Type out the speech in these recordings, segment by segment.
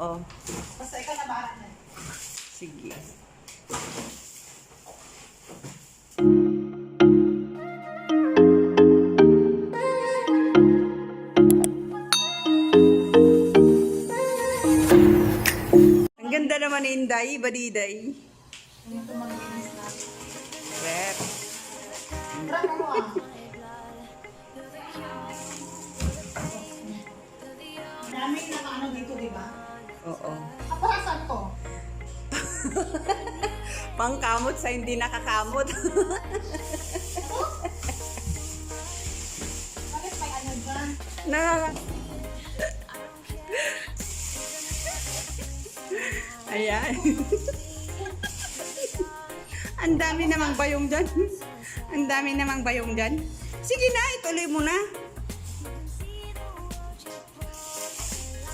Oh, Basta ikaw na bahala na. sige. Ang ganda naman ni Inday, Badiday. Ito mag-inis na. Rep. Tara mo ah. Daming nakaano dito, di ba? Oo. Para saan to? Pangkamot sa hindi nakakamot. Bakit may ano dyan? Nakaka... Ayan. Ang dami namang bayong dyan. Ang dami namang bayong dyan. Sige na, ituloy mo na.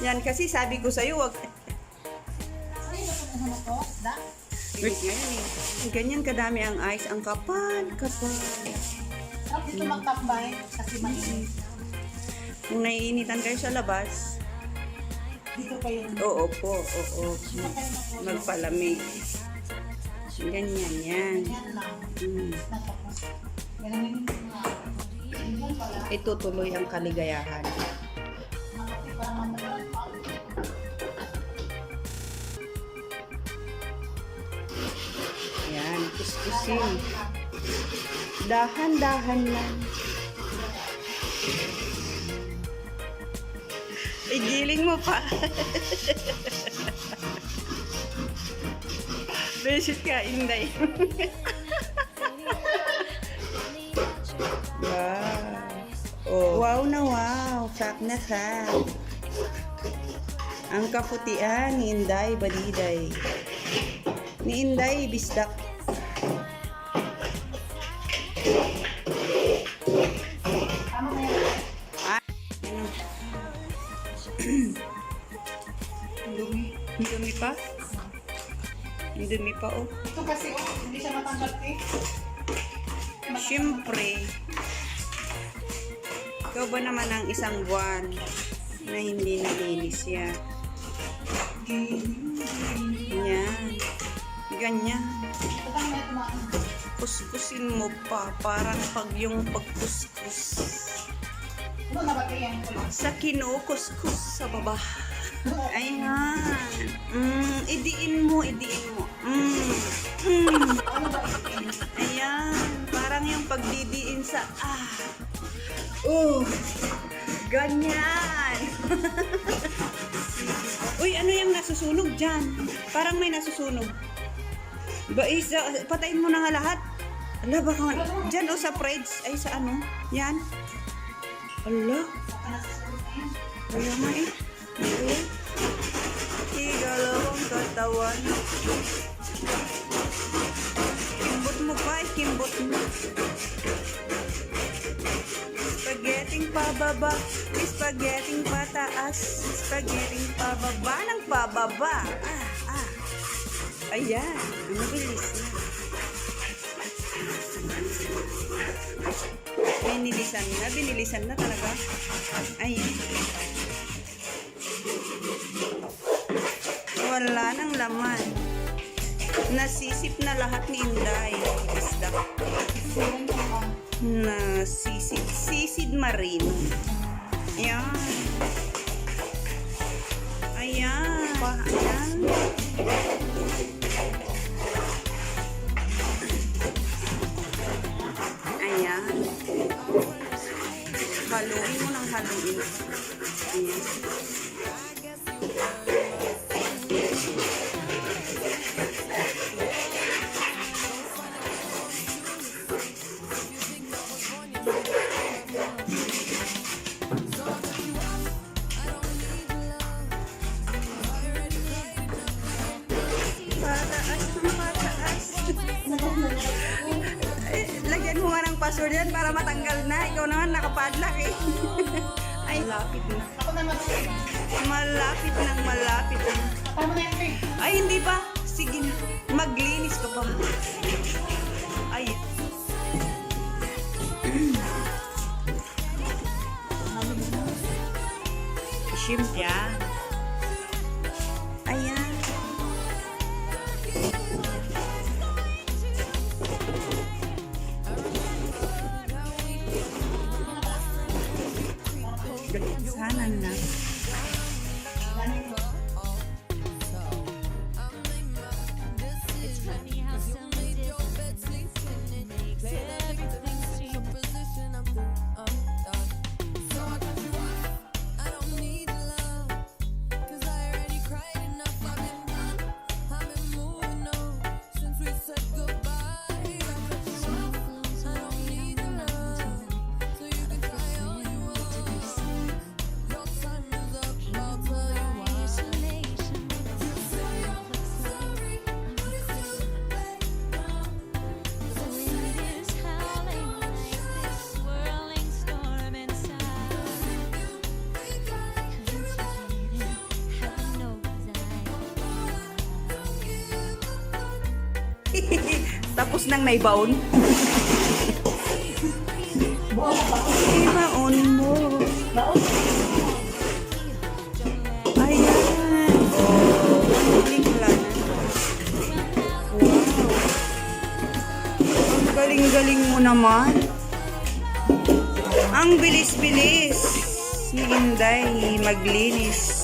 Yan kasi sabi ko sa'yo, wag... Ano yung ano to? Isda? Wait, ngayon eh. Ganyan kadami ang ice. Ang kapal. Sarap dito magtambay kasi mainit. Kung naiinitan kayo sa labas, Dito kayo. oo po, oo. Dito kayo Magpalamig. Ganyan yan. Yan lang. Mm. Natapos. Ganun nga. Yun pala. Itutuloy ang kaligayahan. Nakati parang matagal pa. Yan, kuskusin. Dahan-dahan lang. Igiling mo pa. Besit ka, Inday. Wow. Oh. Wow na wow. Sak na sak. Ang kaputian ni Inday Badiday. Ni Inday Bisdak. Tama na yan. Ah, ano? Lumi. Dumi pa? Dumi pa, oh. Ito kasi hindi siya matanggal eh. Siyempre, ikaw ba naman ang isang buwan na hindi nalinis yan? Yan. Ganyan. Ito pang may tumaan. Kuskusin mo pa, parang pag yung pagkuskus. Ano na ba yan ko lang? Sa kinukuskus sa baba. Ayan. Idiin mo, idiin mo. Ano ba yan? Ayan. Parang yung pagdidiin sa ganyan. Uy, ano yung nasusunog dyan? Parang may nasusunog. Ba, patayin mo na nga lahat. Ala, baka dyan o sa fridge. Ay, sa ano? Yan. Ala. Kaya nga eh. Okay. Igalawang katawan. Kimbot mo pa, kimbot mo. Spaghetting pababa, spaghetting pataas, spaghetting pababa ng pababa. Ayan, mabilis na. Binilisan na talaga. Ayan. Wala nang laman. Nasisip na lahat ni Inday. Isda. Nasisid. Sisid marino. Ayan. Ayan. Ayan. Ayan. Haluin mo ng haluin. Ayan. Lagyan mo nga ng password yan para matanggal na. Ikaw naman nakapadlock eh. Ay, lapit na. Ako naman. Malapit nang malapit na. Tama na yan, Pig. Ay, hindi pa. Sige na. Maglinis ka pa. Ay. Shrimp yan. Tapos nang naibaon. Ibaon mo. Ayan. Oh, galing pala na. Wow. Ang galing-galing mo naman. Ang bilis-bilis ni Inday maglinis.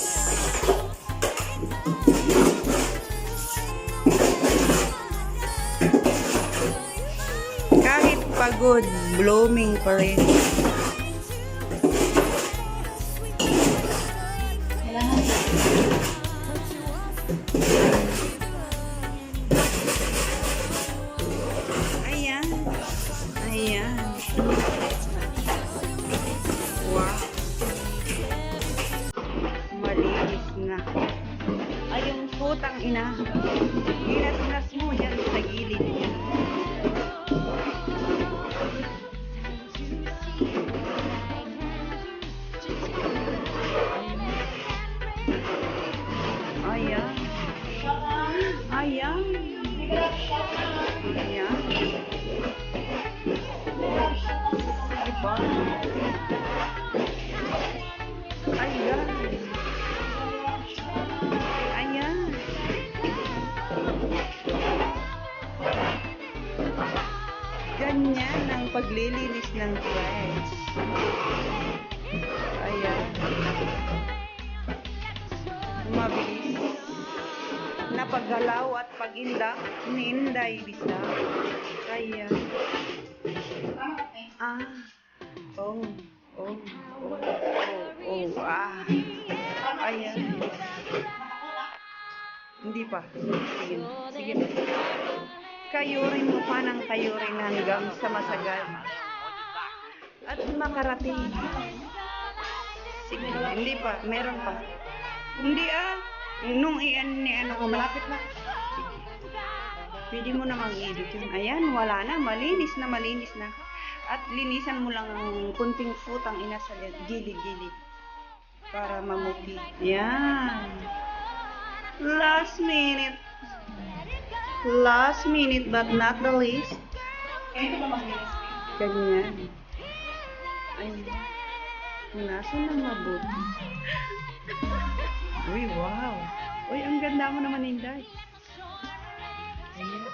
Kahit pagod, blooming pa rin. Kailangan. Ayan. Ayan. Wow. Malinis na. Ay, yung putang ina. Ginas-nas mo dyan sa gilid niya. Ayan. Ayan. Ayan. Diba? Ayan. Ayan. Ganyan ang paglilinis ng threads. Ayan. Mabilis. Napaggalaw at pag-indak ni Inday bisa. Kaya. Ah. Oh. Oh. Oh. Oh. Oh. Ah. Ayan. Hindi pa. Sige. Sige. Kayurin mo pa ng kayurin hanggang sa masagal. At makarating. Sige. Hindi pa. Meron pa. Hindi ah. Nung ano ko malapit na. Sige. Pwede mo namang i-edit yun. Ayan, wala na. Malinis na, malinis na. At linisan mo lang ang kunting futang ina sa gilid-gilid. Para mamuti. Ayan. Last minute. Last minute but not the least. Kaya ito ba maglinis? Ganyan. Ayan. Nasaan ang mabuti? Uy, wow. Uy, ang ganda mo naman, Inday. Ayan.